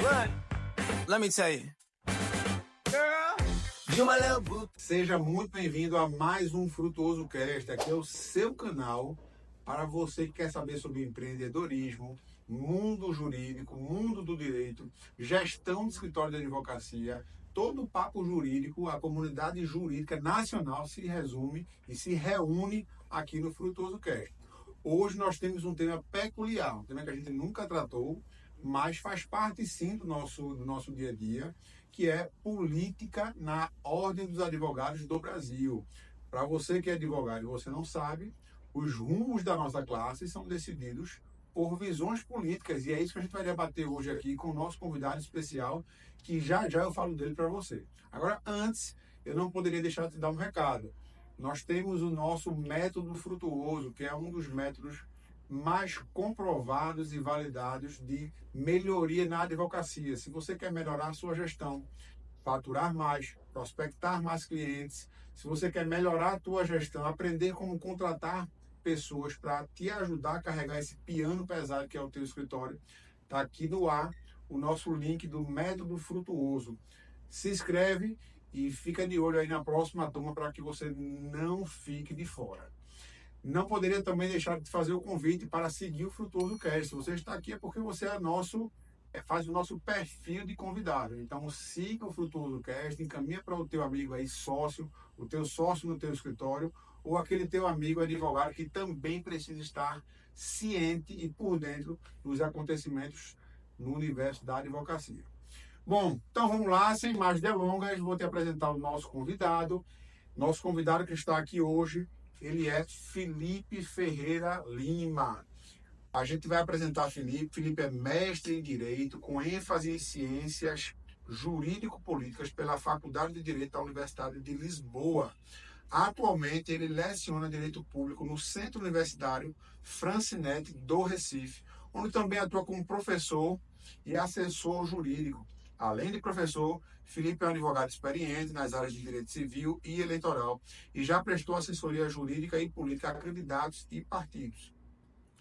Look, let me tell you. Girl, you my little boo. Seja muito bem-vindo a mais um Frutuoso Cast. Aqui é o seu canal para você que quer saber sobre empreendedorismo, mundo jurídico, mundo do direito, gestão de escritório de advocacia, todo o papo jurídico. A comunidade jurídica nacional se resume e se reúne aqui no Frutuoso Cast. Hoje nós temos um tema peculiar, um tema que a gente nunca tratou, mas faz parte sim do nosso dia a dia, que é política na Ordem dos Advogados do Brasil. Para você que é advogado e você não sabe, os rumos da nossa classe são decididos por visões políticas, e é isso que a gente vai debater hoje aqui com o nosso convidado especial, que já eu falo dele para você. Agora, antes, eu não poderia deixar de dar um recado. Nós temos o nosso método Frutuoso, que é um dos métodos mais comprovados e validados de melhoria na advocacia. Se você quer melhorar a sua gestão, faturar mais, prospectar mais clientes, se você quer melhorar a tua gestão, aprender como contratar pessoas para te ajudar a carregar esse piano pesado que é o teu escritório, está aqui no ar o nosso link do método Frutuoso. Se inscreve e fica de olho aí na próxima turma para que você não fique de fora. Não poderia também deixar de fazer o convite para seguir o Frutuoso Cast. Se você está aqui é porque você faz o nosso perfil de convidado. Então siga o Frutuoso Cast, encaminha para o teu amigo aí, sócio, o teu sócio no teu escritório, ou aquele teu amigo advogado que também precisa estar ciente e por dentro dos acontecimentos no universo da advocacia. Bom, então vamos lá, sem mais delongas, vou te apresentar o nosso convidado. Nosso convidado que está aqui hoje, ele é Felipe Ferreira Lima. A gente vai apresentar Felipe. Felipe é mestre em Direito, com ênfase em Ciências Jurídico-Políticas pela Faculdade de Direito da Universidade de Lisboa. Atualmente, ele leciona Direito Público no Centro Universitário Francinete do Recife, onde também atua como professor e assessor jurídico. Além de professor, Felipe é um advogado experiente nas áreas de direito civil e eleitoral e já prestou assessoria jurídica e política a candidatos e partidos.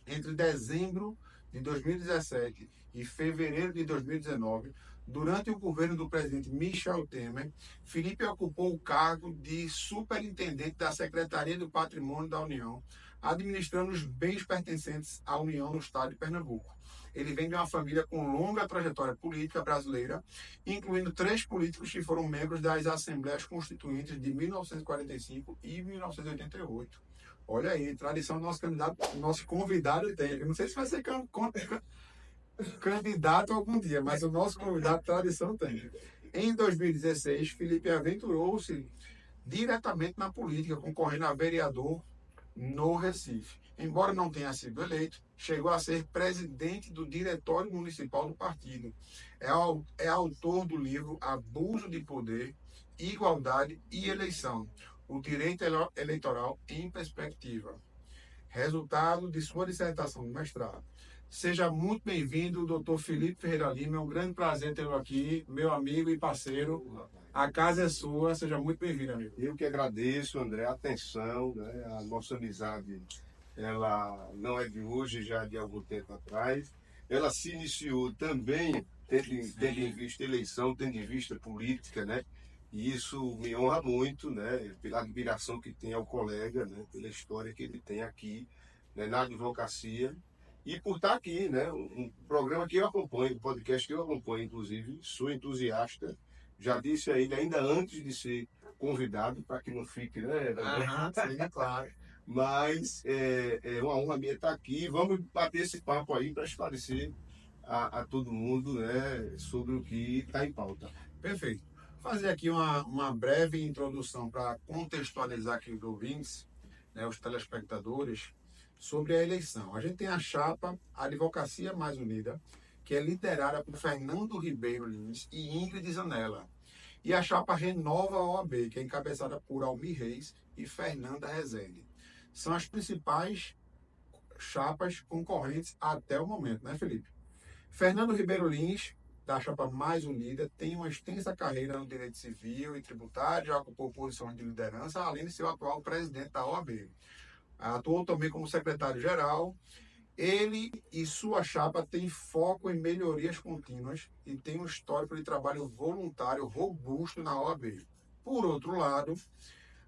Entre dezembro de 2017 e fevereiro de 2019, durante o governo do presidente Michel Temer, Felipe ocupou o cargo de superintendente da Secretaria do Patrimônio da União, administrando os bens pertencentes à União no estado de Pernambuco. Ele vem de uma família com longa trajetória política brasileira, incluindo 3 políticos que foram membros das Assembleias Constituintes de 1945 e 1988. Olha aí, tradição do nosso convidado tem. Eu não sei se vai ser candidato algum dia, mas o nosso convidado tradição tem. Em 2016, Felipe aventurou-se diretamente na política, concorrendo a vereador no Recife. Embora não tenha sido eleito, chegou a ser presidente do Diretório Municipal do partido. É autor do livro Abuso de Poder, Igualdade e Eleição, o Direito Eleitoral em Perspectiva, resultado de sua dissertação de mestrado. Seja muito bem-vindo, doutor Felipe Ferreira Lima. É um grande prazer tê-lo aqui, meu amigo e parceiro. A casa é sua, seja muito bem-vindo, amigo. Eu que agradeço, André, a atenção, né? A nossa amizade, ela não é de hoje, já de algum tempo atrás. Ela se iniciou também tendo em vista eleição, tendo em vista política, né? E isso me honra muito, né? Pela admiração que tem ao colega, né? Pela história que ele tem aqui, né? Na advocacia. E por estar aqui, né? Um programa que eu acompanho, um podcast que eu acompanho, inclusive, sou entusiasta. Já disse a ele ainda antes de ser convidado, para que não fique, né? Sim, claro. Mas é uma honra minha estar aqui. Vamos bater esse papo aí para esclarecer a todo mundo, né? Sobre o que está em pauta. Perfeito. Fazer aqui uma breve introdução para contextualizar aqui os ouvintes, né, os telespectadores, sobre a eleição. A gente tem a chapa Advocacia Mais Unida, que é liderada por Fernando Ribeiro Lins e Ingrid Zanella. E a chapa Renova a OAB, que é encabeçada por Almir Reis e Fernanda Rezende. São as principais chapas concorrentes até o momento, né, Felipe? Fernando Ribeiro Lins, da chapa Mais Unida, tem uma extensa carreira no direito civil e tributário, já ocupou posições de liderança, além de ser o atual presidente da OAB. Atuou também como secretário-geral Ele e sua chapa têm foco em melhorias contínuas e tem um histórico de trabalho voluntário robusto na OAB. Por outro lado,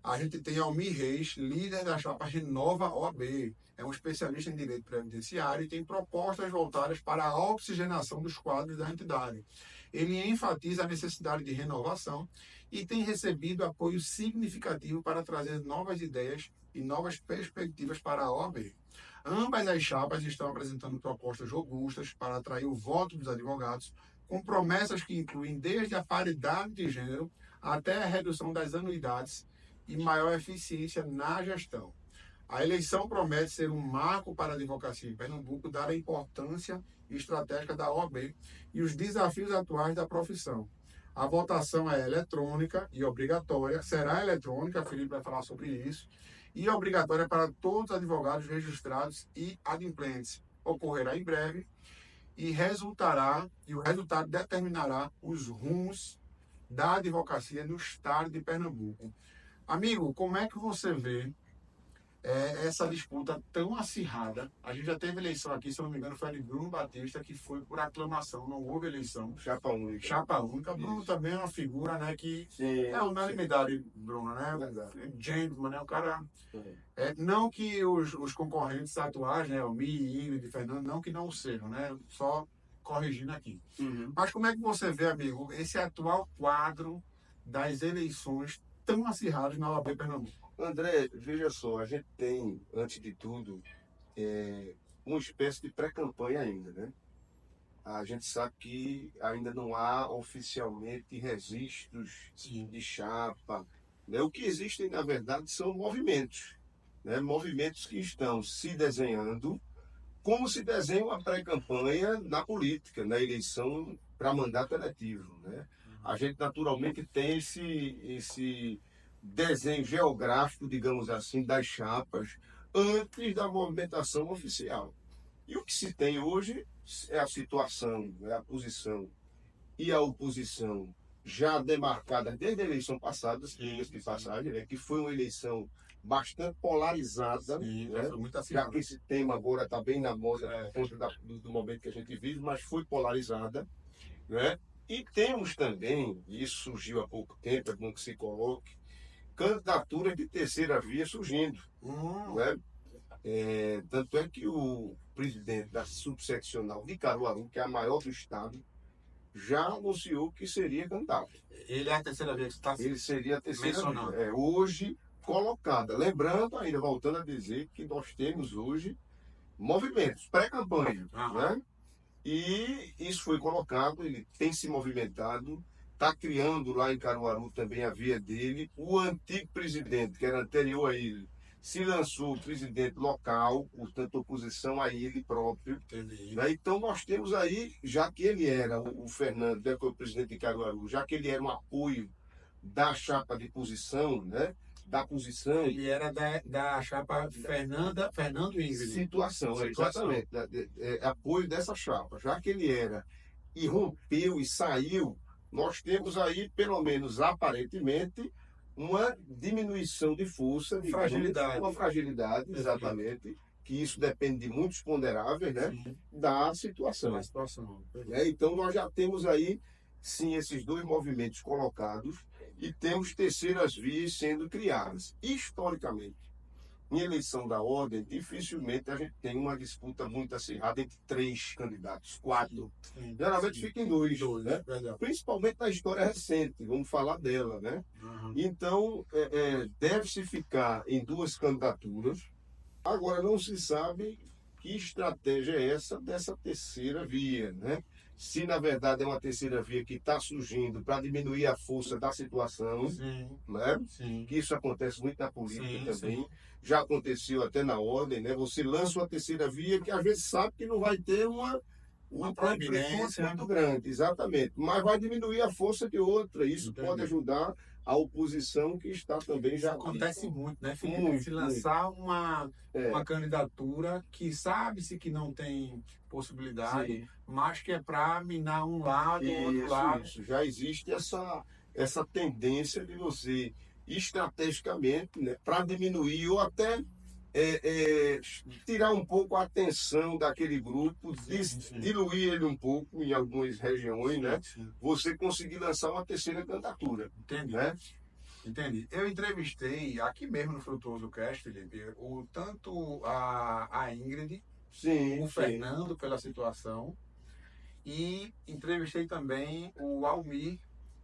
a gente tem Almir Reis, líder da chapa Renova OAB. É um especialista em direito previdenciário e tem propostas voltadas para a oxigenação dos quadros da entidade. Ele enfatiza a necessidade de renovação e tem recebido apoio significativo para trazer novas ideias e novas perspectivas para a OAB. Ambas as chapas estão apresentando propostas robustas para atrair o voto dos advogados, com promessas que incluem desde a paridade de gênero até a redução das anuidades e maior eficiência na gestão. A eleição promete ser um marco para a advocacia em Pernambuco, dada a importância estratégica da OAB e os desafios atuais da profissão. A votação é eletrônica e obrigatória, será eletrônica, Felipe vai falar sobre isso, e obrigatória para todos os advogados registrados e adimplentes. Ocorrerá em breve e o resultado determinará os rumos da advocacia no estado de Pernambuco. Amigo, como é que você vê essa disputa tão acirrada? A gente já teve eleição aqui, se eu não me engano, foi a de Bruno Batista, que foi por aclamação, não houve eleição. Chapa única. Chapa única. Bruno também é uma figura, né, que Sim. é unanimidade, Bruno, né? Verdade. Gentleman, né? O cara... não que os concorrentes atuais, né, o Mi, Ingrid e Fernando, não que não sejam, né? Só corrigindo aqui. Mas como é que você vê, amigo, esse atual quadro das eleições tão acirradas na OAB Pernambuco? André, veja só, a gente tem, antes de tudo, uma espécie de pré-campanha ainda, né? A gente sabe que ainda não há oficialmente registros de chapa, né? O que existem, na verdade, são movimentos, né? Movimentos que estão se desenhando como se desenha uma pré-campanha na política, na eleição para mandato eletivo, né? A gente, naturalmente, tem esse desenho geográfico, digamos assim, das chapas antes da movimentação oficial. E o que se tem hoje é a situação, é a posição e a oposição já demarcada desde a eleição passada, de passagem, né, que foi uma eleição bastante polarizada, né, já que esse tema agora está bem na moda por conta do momento que a gente vive, mas foi polarizada, né? E temos também, e isso surgiu há pouco tempo, é bom que se coloque, candidaturas de terceira via surgindo. Né? Tanto é que o presidente da subseccional de Caruaru, que é a maior do estado, já anunciou que seria candidato. Ele é a terceira vez que está Ele seria a terceira mencionando. vez. Hoje colocada. Lembrando, ainda voltando a dizer, que nós temos hoje movimentos, pré-campanha. Né? E isso foi colocado, ele tem se movimentado, está criando lá em Caruaru também a via dele. O antigo presidente, que era anterior a ele, se lançou presidente local, portanto, oposição a ele próprio. Né? Então, nós temos aí, já que ele era, o Fernando, né, que é o presidente de Caruaru, já que ele era um apoio da chapa de posição, né? Da posição. Ele era da chapa Fernando Ingrid. Situação. Exatamente. Apoio dessa chapa. Já que ele era e rompeu e saiu, nós temos aí, pelo menos aparentemente, uma diminuição de força, de fragilidade. Uma fragilidade, exatamente, que isso depende de muitos ponderáveis, né, da situação. Então, nós já temos aí, sim, esses dois movimentos colocados e temos terceiras vias sendo criadas. Historicamente, em eleição da ordem, dificilmente a gente tem uma disputa muito acirrada entre 3 candidatos, 4. Geralmente fica em 2, né? Principalmente na história recente, vamos falar dela, né? Então, deve-se ficar em 2 candidaturas. Agora, não se sabe que estratégia é essa dessa terceira via, né? Se, na verdade, é uma terceira via que está surgindo para diminuir a força da situação, né? Que isso acontece muito na política também. Já aconteceu até na ordem, né? Você lança uma terceira via que às vezes sabe que não vai ter uma proeminência muito grande, exatamente. Mas vai diminuir a força de outra. Isso pode ajudar a oposição que está também já... Isso acontece muito, né, Felipe? Se lançar uma candidatura que sabe-se que não tem possibilidade, mas que é para minar um lado ou outro lado. Isso. Já existe essa tendência de você, estrategicamente, né, para diminuir ou até tirar um pouco a atenção daquele grupo, Sim. diluir ele um pouco em algumas regiões, né? Sim. Você conseguir lançar uma terceira candidatura, Entendi. né? Entendi. Eu entrevistei aqui mesmo no Frutuoso Cast, Felipe, tanto a Ingrid, Sim, o sim. Fernando pela situação, e entrevistei também o Almir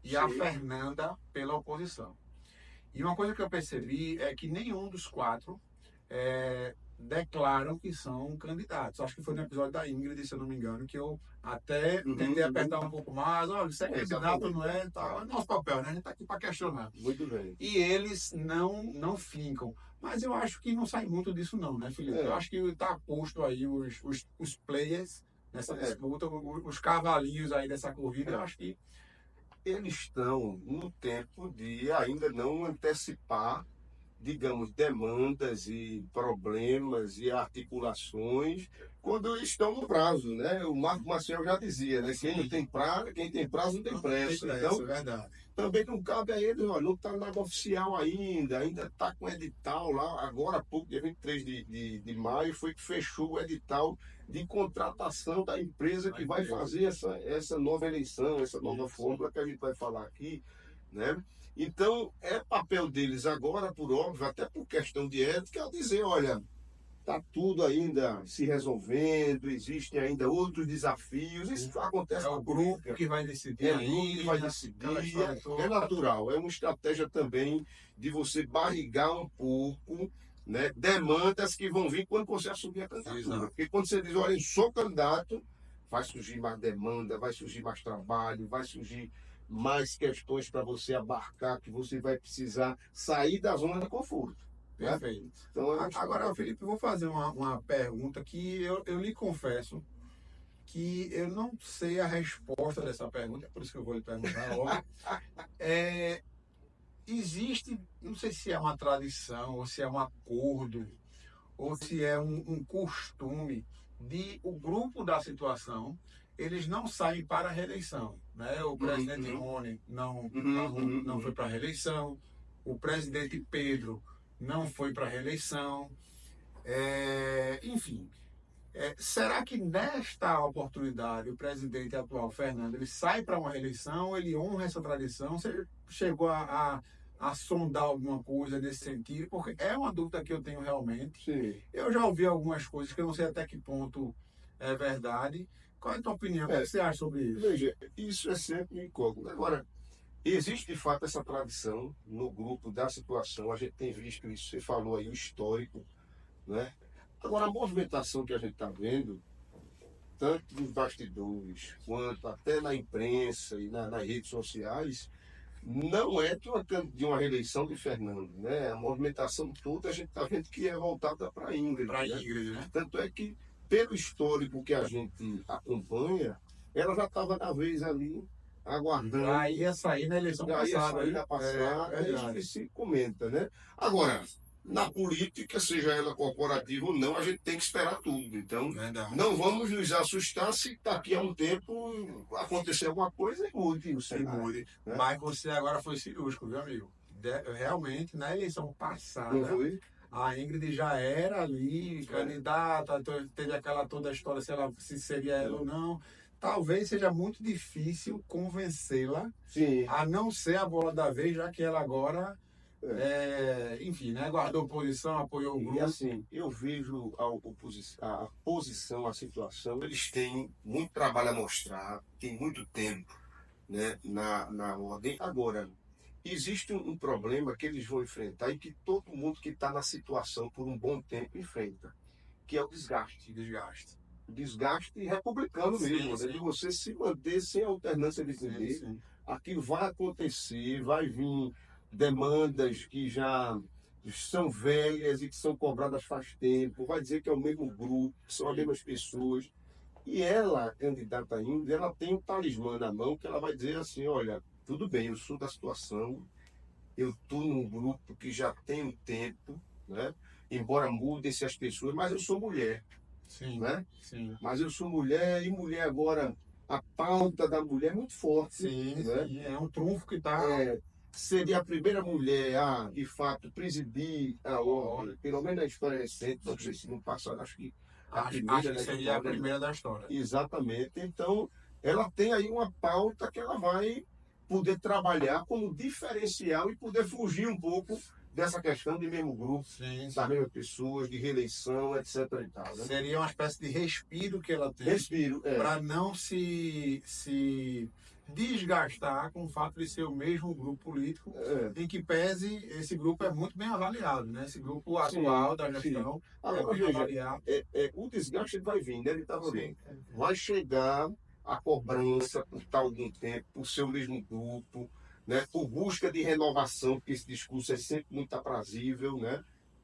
e a Sim. Fernanda pela oposição. E uma coisa que eu percebi é que nenhum dos quatro declaram que são candidatos. Acho que foi no episódio da Ingrid, se eu não me engano, que eu até tentei apertar um pouco mais. Olha, você é candidato ou não é? Tá. É nosso papel, né? A gente está aqui para questionar. Muito bem. E eles não fincam. Mas eu acho que não sai muito disso não, né, Felipe? Eu acho que está posto aí os players nessa disputa, os cavalinhos aí dessa corrida, eu acho que eles estão no tempo de ainda não antecipar, digamos, demandas e problemas e articulações quando estão no prazo, né? O Marco Maciel já dizia, né? Quem não tem prazo, quem tem prazo não tem pressa. Então, é verdade. também não cabe a eles, olha, não está nada oficial ainda está com edital lá, agora há pouco, dia 23 de maio, foi que fechou o edital de contratação da empresa que vai fazer essa nova eleição, essa nova fórmula que a gente vai falar aqui, né? Então, é papel deles agora, por óbvio, até por questão de ética, dizer, olha, está tudo ainda se resolvendo, existem ainda outros desafios, isso acontece É o na grupo política. que vai decidir É o grupo que vai ainda, decidir, aquela história toda. é natural, é uma estratégia também de você barrigar um pouco, né, demandas que vão vir quando você assumir a candidatura. Exato. Porque quando você diz, olha, eu sou candidato, vai surgir mais demanda, vai surgir mais trabalho, vai surgir mais questões para você abarcar, que você vai precisar sair da zona de conforto. Né? Perfeito. Então, Agora, Felipe, eu vou fazer uma pergunta que eu lhe confesso que eu não sei a resposta dessa pergunta, é por isso que eu vou lhe perguntar logo. Existe, não sei se é uma tradição, ou se é um acordo, ou se é um costume de o grupo da situação, eles não saem para a reeleição. Né? O presidente Rony não foi para a reeleição, o presidente Pedro não foi para a reeleição. Enfim, será que nesta oportunidade o presidente atual, Fernando, ele sai para uma reeleição, ele honra essa tradição? Você chegou a sondar alguma coisa nesse sentido? Porque é uma dúvida que eu tenho realmente. sim. Eu já ouvi algumas coisas que eu não sei até que ponto é verdade. Qual é a tua opinião? O que você acha sobre isso? Veja, isso é sempre incógnito. Agora, existe de fato essa tradição no grupo da situação, a gente tem visto isso, você falou aí o histórico, né? Agora, a movimentação que a gente está vendo, tanto nos bastidores, quanto até na imprensa e nas redes sociais, não é de uma reeleição de Fernando, né? A movimentação toda a gente está vendo que é voltada para a Ingrid. Para a né? Ingrid, né? Tanto é que, pelo histórico que a gente acompanha, ela já estava na vez ali, aguardando. Já ia sair na eleição Já ia passada. sair na passada, é isso que se comenta, né? Agora, na política, seja ela corporativa ou não, a gente tem que esperar tudo. Então, Verdade. não vamos nos assustar se daqui a um tempo acontecer alguma coisa e mude o cenário. Né? Mas você agora foi cirúrgico, viu, amigo? Realmente, na eleição passada, Não foi? a Ingrid já era ali candidata, teve aquela toda a história se seria ela ou não. Talvez seja muito difícil convencê-la Sim. a não ser a bola da vez, já que ela agora, enfim, né, guardou posição, apoiou o grupo. E assim, eu vejo a posição, a situação, eles têm muito trabalho a mostrar, tem muito tempo, né, na ordem. Agora, existe um problema que eles vão enfrentar e que todo mundo que está na situação por um bom tempo enfrenta, que é o desgaste. Desgaste republicano mesmo, né? De você se manter sem alternância de poder. Aquilo vai acontecer, vai vir demandas que já são velhas e que são cobradas faz tempo, vai dizer que é o mesmo grupo, que são as mesmas pessoas. E ela, a candidata ainda, ela tem um talismã na mão que ela vai dizer assim, olha, tudo bem, eu sou da situação, eu estou num grupo que já tem um tempo, né? Embora mudem-se as pessoas, mas eu sou mulher. Sim, Né? sim. Mas eu sou mulher e mulher agora, a pauta da mulher é muito forte. Sim, né? sim, é um trunfo que está seria a primeira mulher a, de fato, presidir a ordem, pelo menos na história recente, não sei se no passado, acho que a Acho primeira que da seria a história. primeira da história. Exatamente. Então, ela tem aí uma pauta que ela vai poder trabalhar como diferencial e poder fugir um pouco dessa questão de mesmo grupo, Sim, das mesmas pessoas, de reeleição, etc. e tal, né? seria uma espécie de respiro que ela tem Respiro, para não se desgastar com o fato de ser o mesmo grupo político, em que pese esse grupo é muito bem avaliado, né? Esse grupo atual da gestão é Agora, bem veja, avaliado. o desgaste vai vir, né? Ele está Sim, vai chegar a cobrança por tal algum tempo, por ser o mesmo grupo, né? Por busca de renovação, porque esse discurso é sempre muito aprazível, né?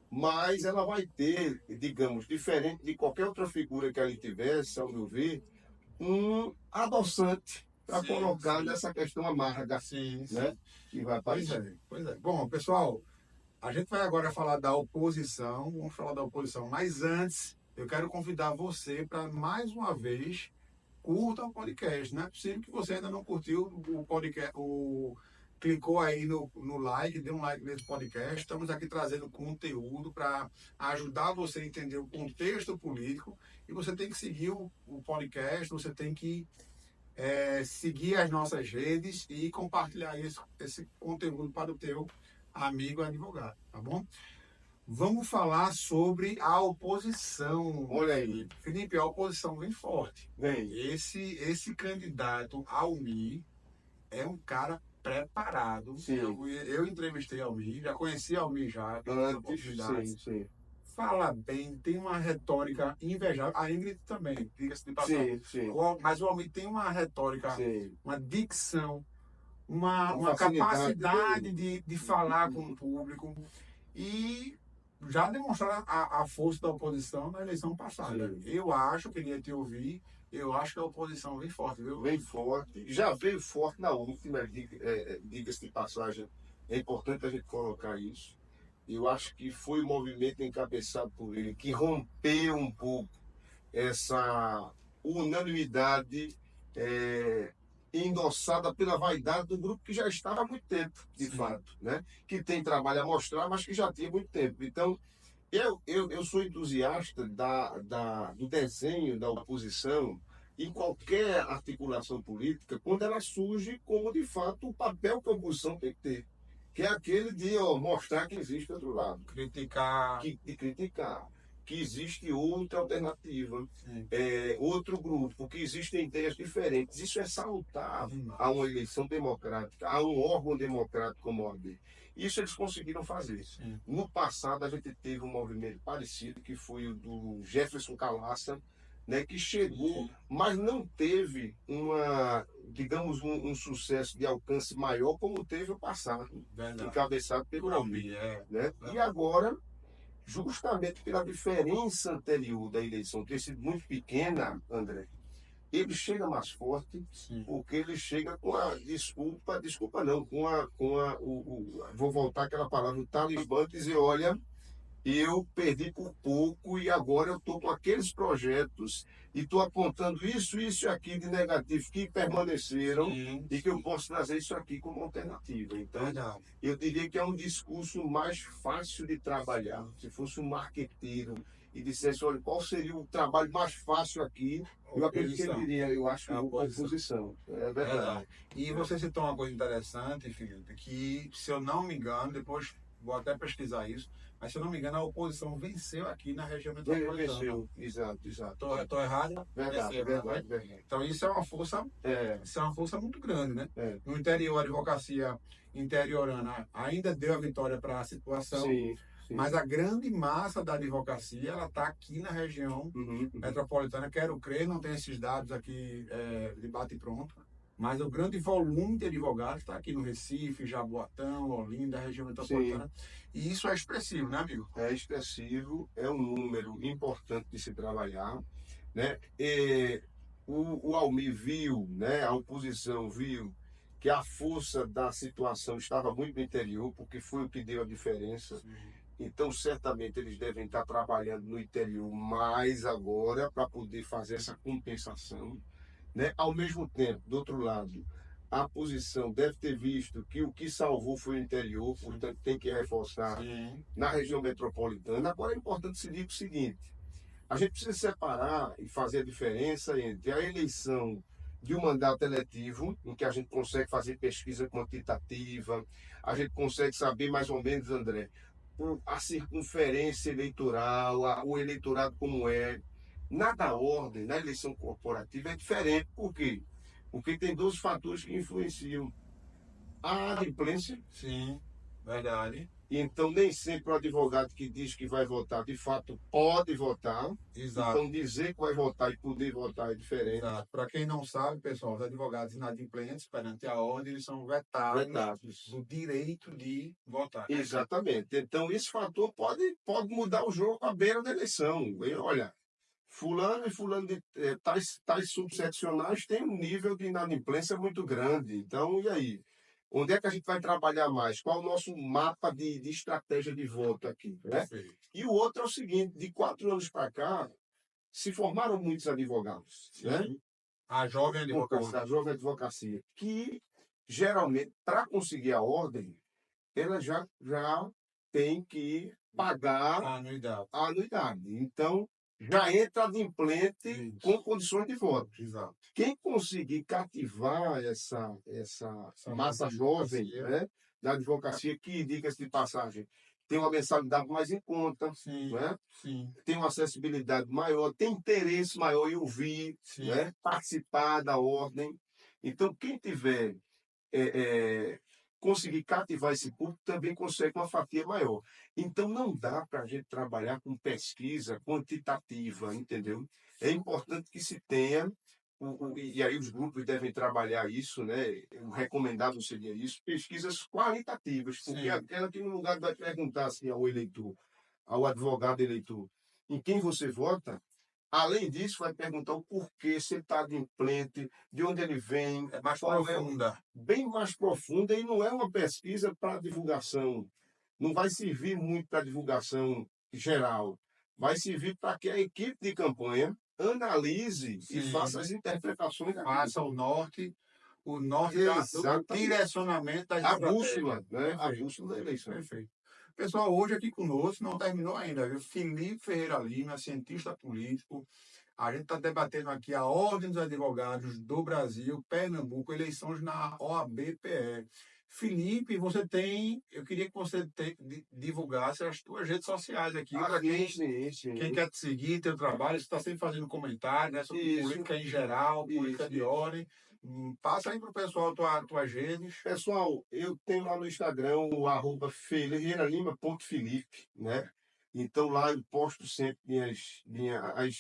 Mas ela vai ter, digamos, diferente de qualquer outra figura que ali tivesse, ao meu ver, um adoçante para Sim, colocar sim. nessa questão amarga, sim, né? sim. Que vai Pois aparecer. é, pois é. Bom, pessoal, a gente vai agora falar da oposição, vamos falar da oposição, mas antes eu quero convidar você para mais uma vez curta o podcast. Não é possível que você ainda não curtiu o podcast, clicou aí no like, deu um like nesse podcast. Estamos aqui trazendo conteúdo para ajudar você a entender o contexto político e você tem que seguir o podcast, você tem que seguir as nossas redes e compartilhar esse conteúdo para o teu amigo advogado, tá bom? Vamos falar sobre a oposição. Olha aí. Felipe, a oposição vem forte. Vem. Esse candidato, Almir, é um cara preparado. Sim. Eu entrevistei Almir, já conheci Almir já, tive Antes, oportunidades. sim. Fala bem, tem uma retórica invejável. A Ingrid também, diga-se de passagem. Sim. Mas o Almir tem uma retórica, Sim. uma dicção, uma facilidade capacidade de falar com o público e já demonstraram a força da oposição na eleição passada. Sim. Eu acho, queria te ouvir, eu acho que a oposição vem forte, viu? Vem forte. Já veio forte na última, diga-se de passagem. É importante a gente colocar isso. Eu acho que foi o movimento encabeçado por ele que rompeu um pouco essa unanimidade endossada pela vaidade do grupo que já estava há muito tempo, de fato, né? Que tem trabalho a mostrar, mas que já tinha muito tempo. Então, eu sou entusiasta do desenho da oposição em qualquer articulação política, quando ela surge como, de fato, o papel que a oposição tem que ter, que é aquele de mostrar que existe outro lado. Criticar. De criticar. Que existe outra alternativa, Sim. outro grupo, que existem ideias diferentes. Isso é salutar a uma eleição democrática, a um órgão democrático como a OAB. Isso eles conseguiram fazer. Sim. No passado, a gente teve um movimento parecido, que foi o do Jefferson Calaça, né, que chegou, mas não teve digamos, um sucesso de alcance maior como teve o passado, encabeçado pelo Almir. Né? E agora, justamente pela diferença anterior da eleição ter sido muito pequena, André, ele chega mais forte. Sim. Porque ele chega com a desculpa não, vou voltar àquela palavra, o talismã, dizer, olha, eu perdi por pouco e agora eu estou com aqueles projetos e estou apontando isso e aqui de negativo que permaneceram. Sim. E que eu posso trazer isso aqui como alternativa. Então, eu diria que é um discurso mais fácil de trabalhar. Se fosse um marqueteiro e dissesse, olha, qual seria o trabalho mais fácil aqui, eu acredito que ele diria, eu acho que a oposição. É verdade. E você citou uma coisa interessante, Felipe, que, se eu não me engano, depois vou até pesquisar isso, mas se eu não me engano, a oposição venceu aqui na região metropolitana. Venceu, exato. Estou errado? Verdade. Então isso é uma força, isso é uma força muito grande, né? No interior, a advocacia interiorana ainda deu a vitória para a situação. Sim. Mas a grande massa da advocacia, ela está aqui na região metropolitana. Quero crer, não tem esses dados aqui de bate pronto, mas o grande volume de advogados está aqui no Recife, Jaboatão, Olinda, região metropolitana. Sim. E isso é expressivo, né, amigo? É expressivo, é um número importante de se trabalhar, né? O Almir viu, né, a oposição viu que a força da situação estava muito no interior, porque foi o que deu a diferença. Sim. Então, certamente, eles devem estar trabalhando no interior mais agora para poder fazer essa compensação. Né? Ao mesmo tempo, do outro lado, a posição deve ter visto que o que salvou foi o interior, portanto tem que reforçar Sim. na região metropolitana. Agora é importante se dizer o seguinte: a gente precisa separar e fazer a diferença entre a eleição de um mandato eletivo, em que a gente consegue fazer pesquisa quantitativa, a gente consegue saber mais ou menos, André, a circunferência eleitoral, o eleitorado como é. Na da ordem, na eleição corporativa é diferente. Por quê? Porque tem dois fatores que influenciam: a adimplência. Sim, verdade. Então, nem sempre o advogado que diz que vai votar, de fato, pode votar. Exato. Então, dizer que vai votar e poder votar é diferente. Exato. Para quem não sabe, pessoal, os advogados inadimplentes perante a ordem, eles são vetados Vetados. do direito de votar. Exatamente. Então, esse fator pode mudar o jogo à beira da eleição. E, olha, fulano e fulano de tais subseccionais têm um nível de inadimplência muito grande. Então, e aí? Onde é que a gente vai trabalhar mais? Qual é o nosso mapa de estratégia de voto aqui? Né? Perfeito. E o outro é o seguinte: de 4 anos para cá, se formaram muitos advogados. Né? A jovem advocacia. Da jovem advocacia, que geralmente, para conseguir a ordem, ela já tem que pagar A anuidade. a anuidade. Então, já entra adimplente Isso. com condições de voto. Exato. Quem conseguir cativar essa massa jovem, advocacia. né, da advocacia, que, diga-se de passagem, tem uma mensalidade mais em conta, Sim, né, sim, tem uma acessibilidade maior, tem interesse maior em ouvir, sim. né, participar da ordem. Então, quem tiver conseguir cativar esse público, também consegue uma fatia maior. Então, não dá para a gente trabalhar com pesquisa quantitativa, entendeu? É importante que se tenha, e aí os grupos devem trabalhar isso, né? O recomendado seria isso, pesquisas qualitativas, porque Sim. aquela que no lugar vai perguntar assim ao eleitor, ao advogado eleitor, em quem você vota. Além disso, vai perguntar o porquê, se ele está adimplente, de onde ele vem, É mais qual profunda. bem mais profunda, e não é uma pesquisa para divulgação. Não vai servir muito para divulgação geral. Vai servir para que a equipe de campanha analise e Sim. faça as interpretações Faça o norte do Exatamente. direcionamento da A estratégia. bússola, né? A Perfeito. bússola da eleição. Perfeito. Pessoal, hoje aqui conosco não terminou ainda, viu? Felipe Ferreira Lima, cientista político. A gente está debatendo aqui a Ordem dos Advogados do Brasil, Pernambuco, eleições na OAB-PE. Felipe, eu queria que você divulgasse as suas redes sociais aqui, para quem quer te seguir, teu trabalho, você está sempre fazendo comentário, né, sobre Isso. política em geral, política de ordem. Passa aí para o pessoal tuas redes. Pessoal, eu tenho lá no Instagram o @ferreiralima.felipe, né? Então lá eu posto sempre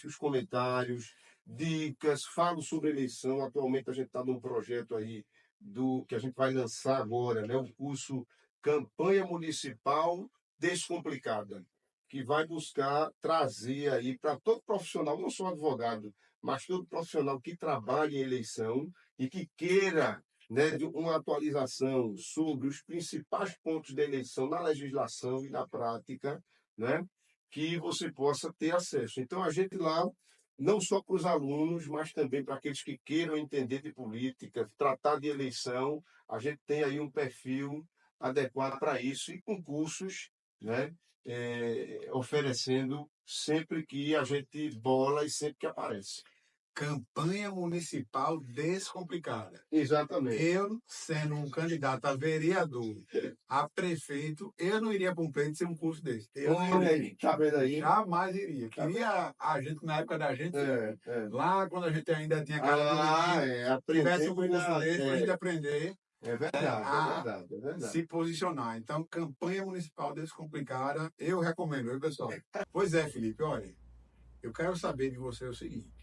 os comentários, dicas, falo sobre eleição. Atualmente a gente está num projeto aí que a gente vai lançar agora, né? O curso Campanha Municipal Descomplicada, que vai buscar trazer aí para todo profissional, não só advogado, mas todo profissional que trabalhe em eleição e que queira, né, de uma atualização sobre os principais pontos da eleição na legislação e na prática, né, que você possa ter acesso. Então, a gente lá, não só para os alunos, mas também para aqueles que queiram entender de política, tratar de eleição, a gente tem aí um perfil adequado para isso e com cursos, né, oferecendo sempre que a gente bola e sempre que aparece. Campanha Municipal Descomplicada. Exatamente. Eu, sendo um candidato a vereador, a prefeito, eu não iria para um pleito sem um curso desse. Eu não Olha iria. aí, tá vendo aí? Jamais iria. Queria a gente, na época da gente, lá quando a gente ainda tinha cara de tivesse um curso desse para a gente aprender É verdade, é verdade. se posicionar. Então, Campanha Municipal Descomplicada, eu recomendo, viu, pessoal? Pois é, Felipe, olha, eu quero saber de você o seguinte.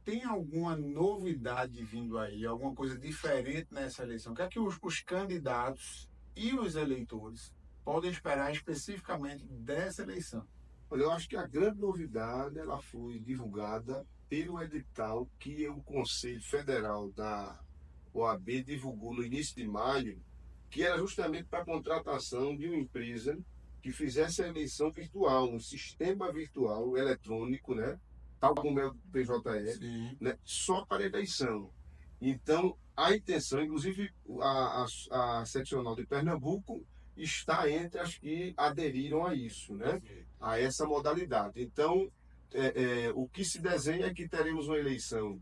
Tem alguma novidade vindo aí, alguma coisa diferente nessa eleição? O que é que os candidatos e os eleitores podem esperar especificamente dessa eleição? Olha, eu acho que a grande novidade ela foi divulgada pelo edital que o Conselho Federal da OAB divulgou no início de maio, que era justamente para a contratação de uma empresa que fizesse a eleição virtual, um sistema virtual eletrônico, né? Tal como é o PJE, Sim. né? Só para eleição. Então, a intenção, inclusive a seccional de Pernambuco está entre as que aderiram a isso, né? A essa modalidade. Então, o que se desenha é que teremos uma eleição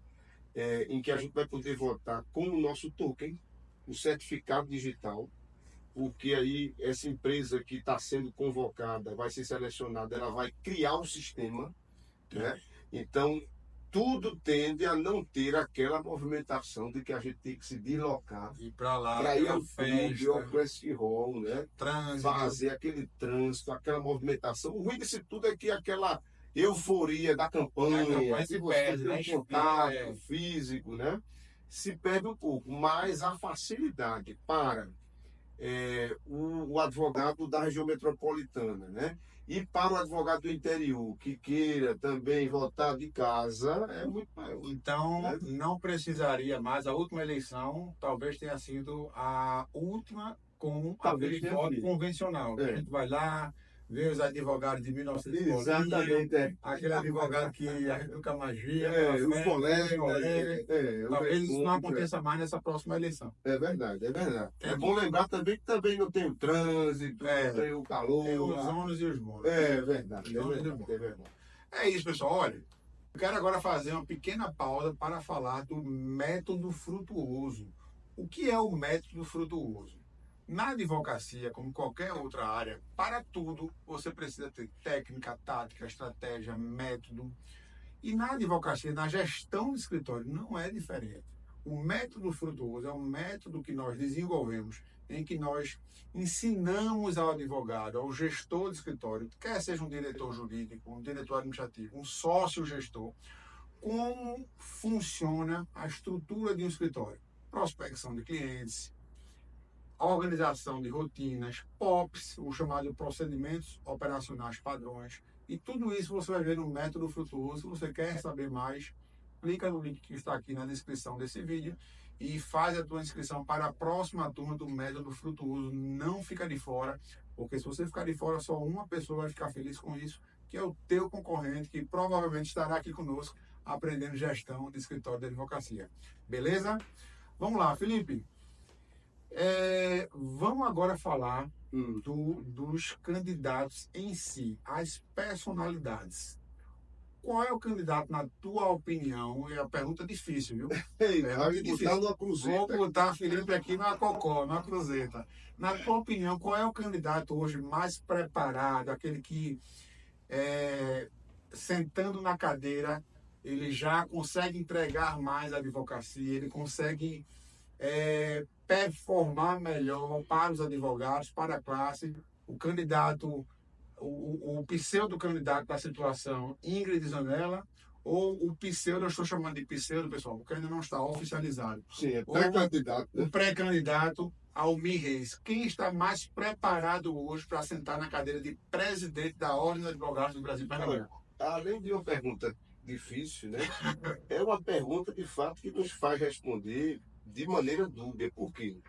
em que a gente vai poder votar com o nosso token, o certificado digital, porque aí essa empresa que está sendo convocada, vai ser selecionada, ela vai criar um sistema, né? Então, tudo tende a não ter aquela movimentação de que a gente tem que se deslocar Ir para lá, para ir aquela ao clube, ao Classic Hall, né? trânsito. Fazer aquele trânsito, aquela movimentação. O ruim disso tudo é que aquela euforia da campanha, se que você perde, tem né? um contato É. físico, né? Se perde um pouco, mas a facilidade para o advogado da região metropolitana, né? E para o advogado do interior que queira também votar de casa, é muito maior. Então, né? não precisaria mais. A última eleição talvez tenha sido a última com Talvez aquele tenha voto sido. convencional. A gente vai lá, vê os advogados de 1900, Exatamente. aquele advogado que a gente nunca mais via, Os colegas. talvez isso não aconteça mais nessa próxima eleição. É verdade, é verdade. É bom lembrar também que também não tem o trânsito, não tem o calor. Tem os ônus e os bônus. É verdade, Os ônus e os bônus. é verdade. É isso, pessoal. Olha, eu quero agora fazer uma pequena pausa para falar do método frutuoso. O que é o método frutuoso? Na advocacia, como qualquer outra área, para tudo você precisa ter técnica, tática, estratégia, método. E na advocacia, na gestão do escritório, não é diferente. O método frutuoso é um método que nós desenvolvemos em que nós ensinamos ao advogado, ao gestor do escritório, quer seja um diretor jurídico, um diretor administrativo, um sócio gestor, como funciona a estrutura de um escritório. Prospecção de clientes, organização de rotinas, POPs, o chamado procedimentos operacionais padrões, e tudo isso você vai ver no método frutuoso. Se você quer saber mais, clica no link que está aqui na descrição desse vídeo e faz a tua inscrição para a próxima turma do método frutuoso. Não fica de fora, porque se você ficar de fora, só uma pessoa vai ficar feliz com isso, que é o teu concorrente, que provavelmente estará aqui conosco aprendendo gestão de escritório de advocacia. Beleza? Vamos lá, Felipe. Vamos agora falar dos candidatos em si, as personalidades. Qual é o candidato, na tua opinião? É uma pergunta difícil, viu? Vai botar numa cruzeta. Vou botar Felipe aqui na cocó, na cruzeta. Na tua opinião, qual é o candidato hoje mais preparado, aquele que, sentando na cadeira, ele já consegue entregar mais a advocacia, ele consegue performar melhor para os advogados, para a classe, o candidato, o pseudo-candidato da situação Ingrid Zanella, ou o pseudo, eu estou chamando de pseudo, pessoal, porque ainda não está oficializado. Sim, é pré-candidato. O pré-candidato Almir Reis. Quem está mais preparado hoje para sentar na cadeira de presidente da Ordem dos Advogados do Brasil e Pernambuco? Além de uma pergunta difícil, né? É uma pergunta, de fato, que nos faz responder de maneira dúbia. Por quê?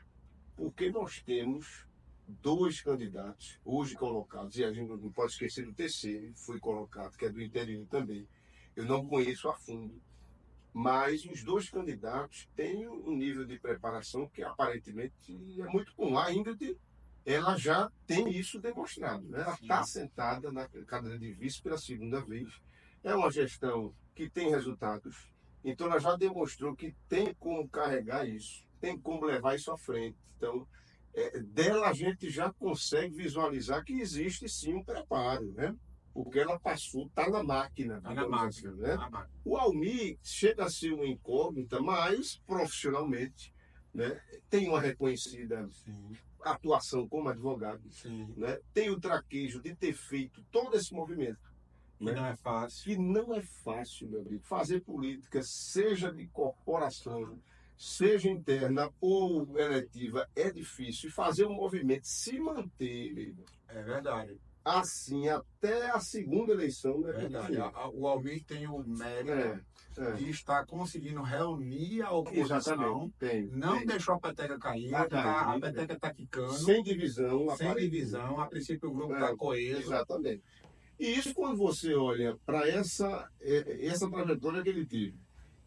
Porque nós temos dois candidatos hoje colocados, e a gente não pode esquecer do terceiro, que foi colocado, que é do interior também. Eu não conheço a fundo, mas os dois candidatos têm um nível de preparação que aparentemente é muito comum. A Ingrid, ela já tem isso demonstrado, né? Ela está sentada na cadeira de vice pela segunda vez. É uma gestão que tem resultados, então ela já demonstrou que tem como carregar isso, tem como levar isso à frente. Então, dela a gente já consegue visualizar que existe sim um preparo, né? Porque ela passou, está na máquina. Está na máquina, assim, né? tá na máquina. O Almir chega a ser uma incógnita, mas profissionalmente, né, tem uma reconhecida atuação como advogado, né? Tem o traquejo de ter feito todo esse movimento. Que não é fácil. Que não é fácil, meu amigo. Fazer política, seja de corporação, seja interna ou eletiva, é difícil. E fazer um movimento, se manter, meu irmão, É verdade. assim, até a segunda eleição, né? É verdade. O Almir tem o mérito de estar conseguindo reunir a oposição. Exatamente. Não deixou a peteca cair, a peteca está quicando. Sem divisão. Sem divisão. A princípio o grupo está coeso. Exatamente. E isso, quando você olha para essa trajetória que ele teve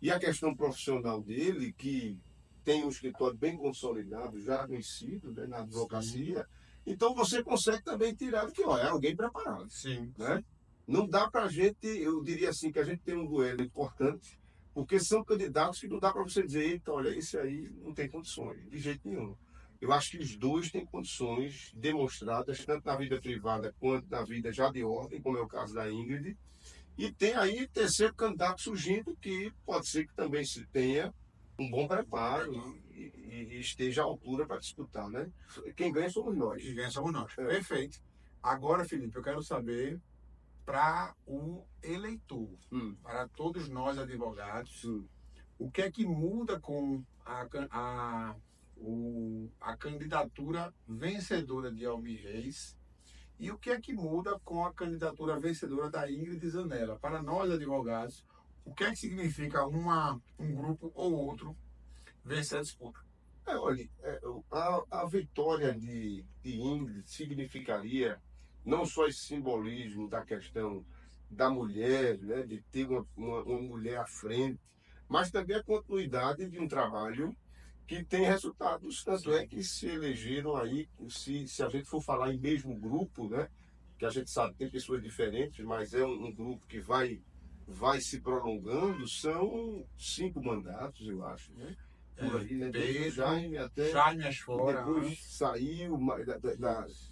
e a questão profissional dele, que tem um escritório bem consolidado, já conhecido, né, na advocacia, então você consegue também tirar do que, ó, é alguém preparado, Sim. né? Não dá para a gente, eu diria assim, que a gente tem um duelo importante, porque são candidatos que não dá para você dizer, eita, olha, esse aí não tem condições, de jeito nenhum. Eu acho que os dois têm condições demonstradas, tanto na vida privada quanto na vida já de ordem, como é o caso da Ingrid. E tem aí terceiro candidato surgindo que pode ser que também se tenha um bom preparo e esteja à altura para disputar, né? Quem ganha somos nós. E quem somos nós. É. Perfeito. Agora, Felipe, eu quero saber para o eleitor, Hum, para todos nós advogados, hum. o que é que muda com a candidatura vencedora de Almir Reis e o que é que muda com a candidatura vencedora da Ingrid Zanella? Para nós advogados, o que é que significa um grupo ou outro vencer a disputa? Olha, a vitória de Ingrid significaria não só esse simbolismo da questão da mulher, né, de ter uma mulher à frente, mas também a continuidade de um trabalho que tem resultados. Tanto é que se elegeram aí, se a gente for falar em mesmo grupo, né, que a gente sabe que tem pessoas diferentes, mas é um grupo que vai se prolongando, são 5 mandatos, eu acho, né? Por aí, né? Desde o Jaime até Jaime e Asfora, depois saiu,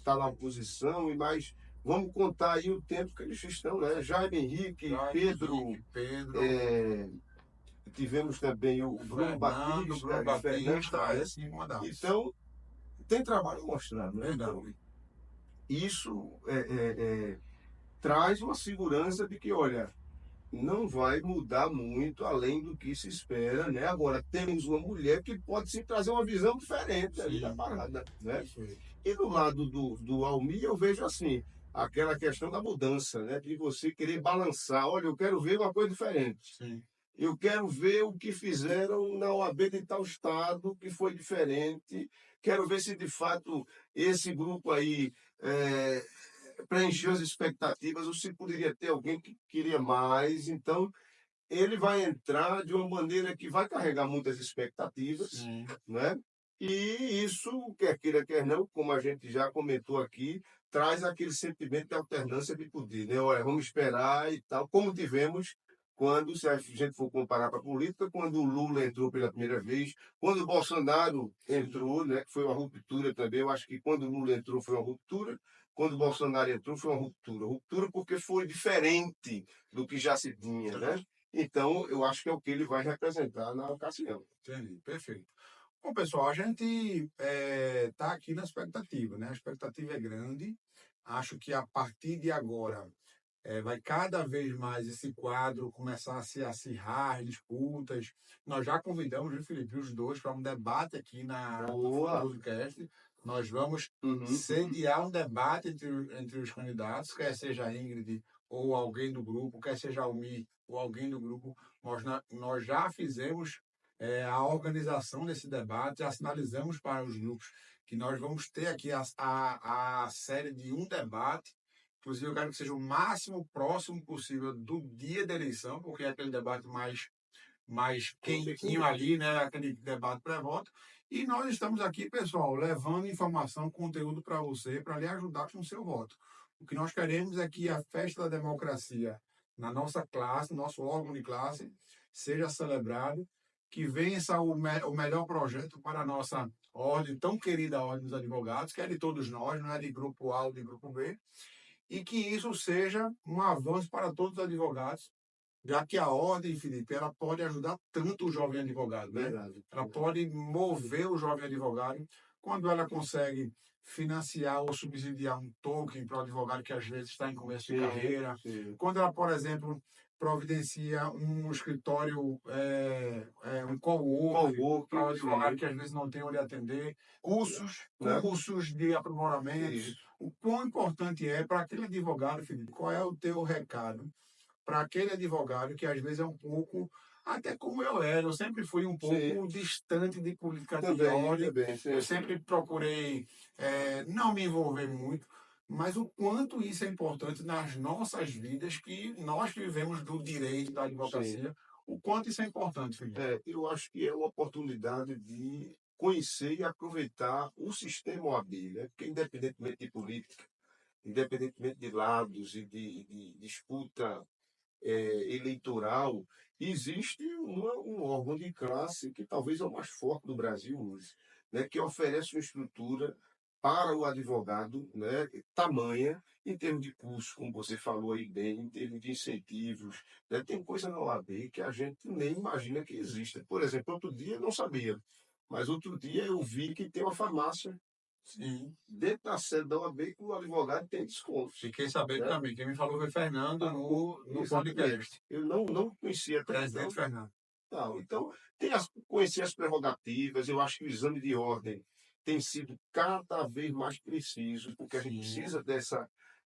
tá na oposição, e mais. Vamos contar aí o tempo que eles estão, né? Jaime Henrique, Pedro, Pedro, é, tivemos também o Bruno Fernando, Batista Bruno e Fernando, Batista, né? 5 mandatos. Então, tem trabalho mostrado, né? Então, Verdade. isso traz uma segurança de que, olha, não vai mudar muito além do que se espera, né? Agora, temos uma mulher que pode sim trazer uma visão diferente ali da Sim. parada, né? Perfeito. E do lado do Almir, eu vejo assim, aquela questão da mudança, né? De você querer balançar. Olha, eu quero ver uma coisa diferente. Sim. Eu quero ver o que fizeram na OAB de tal estado, que foi diferente. Quero ver se de fato esse grupo aí preencheu as expectativas ou se poderia ter alguém que queria mais. Então, ele vai entrar de uma maneira que vai carregar muitas expectativas, Sim. né? E isso, quer queira, quer não, como a gente já comentou aqui, traz aquele sentimento de alternância de poder, né? Olha, vamos esperar e tal, como tivemos quando, se a gente for comparar para a política, quando o Lula entrou pela primeira vez, quando o Bolsonaro entrou, né, que foi uma ruptura também, eu acho que quando o Lula entrou foi uma ruptura, quando o Bolsonaro entrou foi uma ruptura. Ruptura porque foi diferente do que já se tinha, né? Então, eu acho que é o que ele vai representar na ocasião. Entendi. Perfeito. Bom, pessoal, a gente está aqui na expectativa, né? A expectativa é grande. Acho que a partir de agora vai cada vez mais esse quadro começar a se acirrar, as disputas. Nós já convidamos, viu, Felipe, os dois para um debate aqui no Boa! Frutuoso Cast. Nós vamos Uhum. sediar um debate entre os candidatos, quer seja a Ingrid ou alguém do grupo, quer seja a Almir ou alguém do grupo. Nós já fizemos a organização desse debate, já sinalizamos para os grupos que nós vamos ter aqui a série de um debate. Inclusive, eu quero que seja o máximo próximo possível do dia da eleição, porque é aquele debate mais quentinho ali, né? Aquele debate pré-voto. E nós estamos aqui, pessoal, levando informação, conteúdo para você, para lhe ajudar com o seu voto. O que nós queremos é que a festa da democracia na nossa classe, nosso órgão de classe, seja celebrado, que vença o melhor projeto para a nossa ordem, tão querida Ordem dos Advogados, que é de todos nós, não é de grupo A ou de grupo B, e que isso seja um avanço para todos os advogados, já que a ordem, Felipe, ela pode ajudar tanto o jovem advogado, né? Verdade. Ela pode mover o jovem advogado quando ela consegue financiar ou subsidiar um token para o advogado que às vezes está em começo de carreira, Sim. quando ela, por exemplo, providencia um escritório, um coworking para o advogado que às vezes não tem onde atender, Né? cursos de aprimoramento. Isso. O quão importante é para aquele advogado, Felipe? Qual é o teu recado para aquele advogado que às vezes é um pouco, até como eu era, eu sempre fui um pouco distante de política de ordem, Sim, eu sim. sempre procurei não me envolver muito, mas o quanto isso é importante nas nossas vidas, que nós que vivemos do direito, da advocacia, O quanto isso é importante, Felipe. Eu acho que é uma oportunidade de conhecer e aproveitar o sistema OAB, né? Porque independentemente de política, independentemente de lados e de disputa eleitoral, existe um órgão de classe que talvez é o mais forte do Brasil hoje, né, que oferece uma estrutura para o advogado, né, tamanha, em termos de curso, como você falou aí bem, em termos de incentivos. Né, tem coisa na OAB que a gente nem imagina que exista. Por exemplo, outro dia eu não sabia, mas outro dia eu vi que tem uma farmácia Sim. dentro da sede da OAB que o advogado tem desconto. Fiquei sabendo Né? também. Quem me falou foi Fernando no Exatamente. podcast. Eu não conhecia até Presidente então. Fernando. Não, então, conhecer as prerrogativas, eu acho que o exame de ordem tem sido cada vez mais preciso, porque a gente Sim. precisa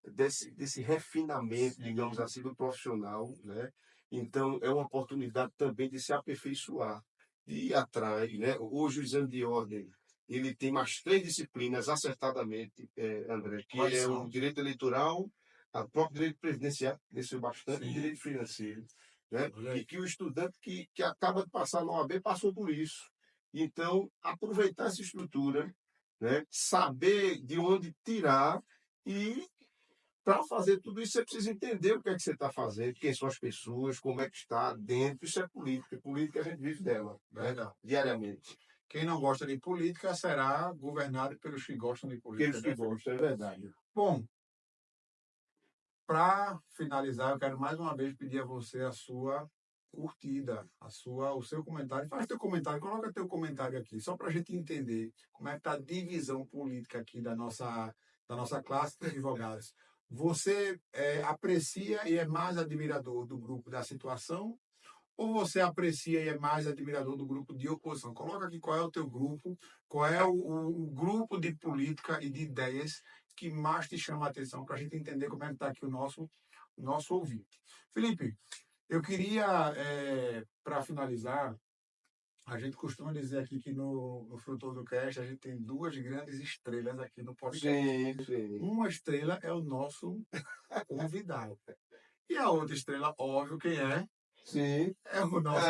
desse refinamento, Sim. digamos assim, do profissional, né? Então, é uma oportunidade também de se aperfeiçoar, de ir atrás, né? Hoje o exame de ordem, ele tem mais 3 disciplinas acertadamente, André, que Quais é são? o direito eleitoral, a próprio direito previdenciário, que cresceu bastante, e Sim. o direito financeiro. Né? Olha aí. E que o estudante que acaba de passar na OAB passou por isso. Então, aproveitar essa estrutura, né? Saber de onde tirar e para fazer tudo isso você precisa entender o que é que você está fazendo, quem são as pessoas, como é que está dentro. Isso é política. Política a gente vive dela, né? Verdade. Diariamente. Quem não gosta de política será governado pelos que gostam de política. Aqueles que gostam, é verdade. Bom, para finalizar, eu quero mais uma vez pedir a você a sua curtida, o seu comentário. Faz teu comentário, coloca teu comentário aqui, só para a gente entender como é que está a divisão política aqui da nossa classe de advogados. Você aprecia e é mais admirador do grupo da situação ou você aprecia e é mais admirador do grupo de oposição? Coloca aqui qual é o teu grupo, qual é o grupo de política e de ideias que mais te chama a atenção para a gente entender como é que está aqui o nosso ouvinte. Felipe, eu queria, para finalizar, a gente costuma dizer aqui que no Frutoso Cast a gente tem duas grandes estrelas aqui no podcast. Sim, sim. Uma estrela é o nosso convidado. E a outra estrela, óbvio, quem é? Sim. É o nosso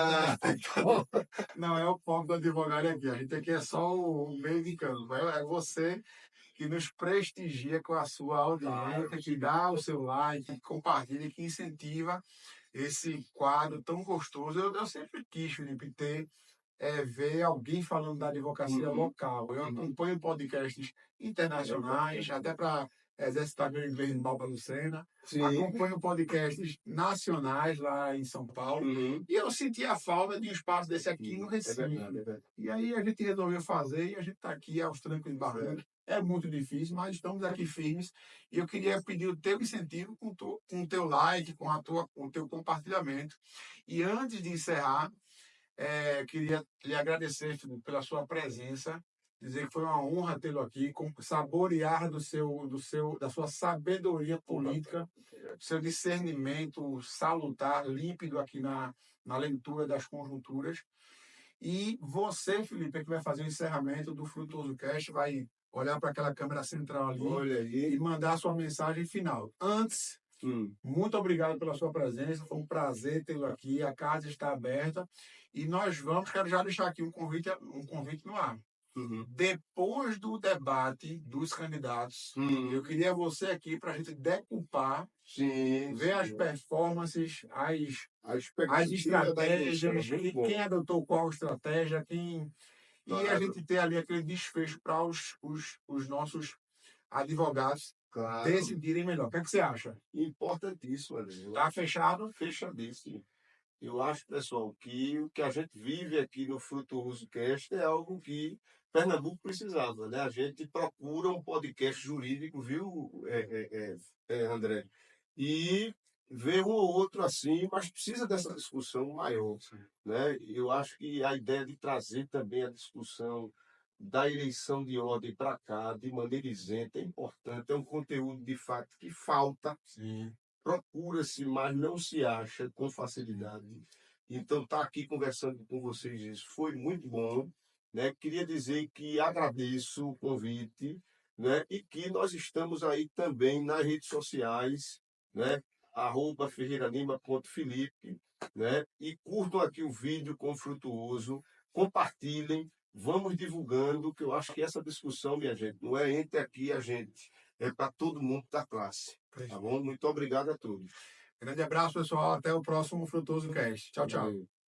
não é o povo do advogado aqui. A gente aqui é só o meio de campo. É você que nos prestigia com a sua audiência, que dá o seu like, que compartilha, que incentiva esse quadro tão gostoso. Eu sempre quis, Felipe, ver alguém falando da advocacia local. Eu acompanho podcasts internacionais, até para exercitar meu inglês em Balba Lucena. Sim. Acompanho podcasts nacionais lá em São Paulo. Uhum. E eu senti a falta de um espaço desse aqui no Recife. É verdade. E aí a gente resolveu fazer e a gente está aqui aos trancos e barrancos. É muito difícil, mas estamos aqui firmes. E eu queria pedir o teu incentivo com o teu like, com o teu compartilhamento. E antes de encerrar, queria lhe agradecer, Felipe, pela sua presença, dizer que foi uma honra tê-lo aqui, saborear da sua sabedoria política, seu discernimento salutar, límpido aqui na leitura das conjunturas. E você, Felipe, é que vai fazer o encerramento do Frutuoso Cast, vai olhar para aquela câmera central ali Olha aí. e mandar a sua mensagem final. Antes, muito obrigado pela sua presença, foi um prazer tê-lo aqui, a casa está aberta e quero já deixar aqui um convite no ar. Depois do debate dos candidatos, eu queria você aqui para a gente decupar, ver as performances, as estratégias, e quem adotou qual estratégia, e a gente ter ali aquele desfecho para os nossos advogados decidirem melhor. O que é que você acha? Importantíssimo, André. Tá fechado? Fechadíssimo. Eu acho, pessoal, que o que a gente vive aqui no Frutuoso Cast é algo que Pernambuco precisava, né? A gente procura um podcast jurídico, viu, André? E vê um ou outro assim, mas precisa dessa discussão maior, né? Eu acho que a ideia de trazer também a discussão da eleição de ordem para cá, de maneira isenta, é importante. É um conteúdo, de fato, que falta. Sim. Procura-se, mas não se acha com facilidade. Então, estar aqui conversando com vocês, isso foi muito bom. Né? Queria dizer que agradeço o convite, né? E que nós estamos aí também nas redes sociais, né? @ferreiranima.felipe, né? E curtam aqui o vídeo com o Frutuoso, compartilhem, vamos divulgando, que eu acho que essa discussão, minha gente, não é entre aqui a gente, é para todo mundo da classe. Tá bom? Muito obrigado a todos. Grande abraço, pessoal. Até o próximo Frutuoso Cast. Tchau, tchau. Valeu.